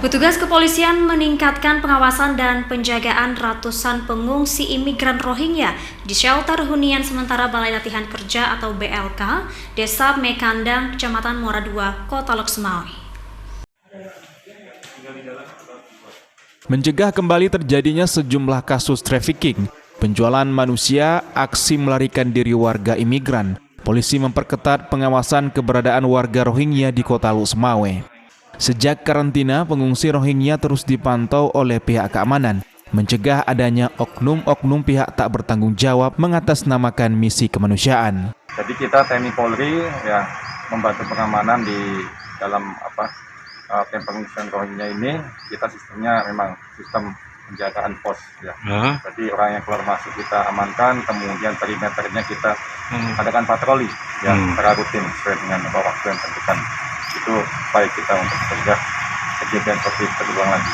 Petugas kepolisian meningkatkan pengawasan dan penjagaan ratusan pengungsi imigran Rohingya di shelter hunian sementara Balai Latihan Kerja atau BLK, Desa Mekandang, Kecamatan Muara II, Kota Lok Semawe. Mencegah kembali terjadinya sejumlah kasus trafficking, penjualan manusia, aksi melarikan diri warga imigran, polisi memperketat pengawasan keberadaan warga Rohingya di Kota Lok Semawe. Sejak karantina, pengungsi Rohingya terus dipantau oleh pihak keamanan, mencegah adanya oknum-oknum pihak tak bertanggung jawab mengatasnamakan misi kemanusiaan. Jadi kita TNI Polri ya membantu pengamanan di dalam kamp pengungsian Rohingya ini. Kita sistemnya memang sistem penjagaan pos ya. Jadi orang yang keluar masuk kita amankan, kemudian perimeternya kita adakan patroli yang secara rutin sesuai dengan waktu yang tentukan. Itu baik kita untuk mencegah kejadian seperti itu terulang lagi.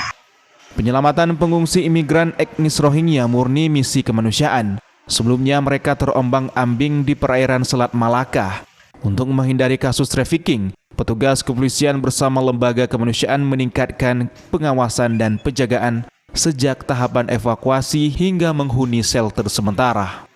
Penyelamatan pengungsi imigran etnis Rohingya murni misi kemanusiaan. Sebelumnya mereka terombang-ambing di perairan Selat Malaka. Untuk menghindari kasus trafficking, petugas kepolisian bersama lembaga kemanusiaan meningkatkan pengawasan dan penjagaan sejak tahapan evakuasi hingga menghuni shelter sementara.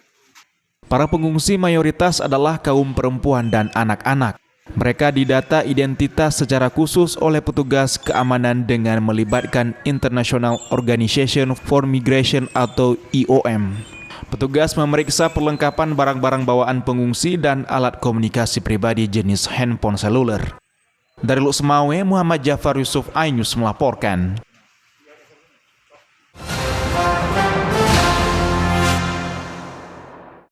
Para pengungsi mayoritas adalah kaum perempuan dan anak-anak. Mereka didata identitas secara khusus oleh petugas keamanan dengan melibatkan International Organization for Migration atau IOM. Petugas memeriksa perlengkapan barang-barang bawaan pengungsi dan alat komunikasi pribadi jenis handphone seluler. Dari Lok Semawe, Muhammad Jafar Yusuf, iNews melaporkan.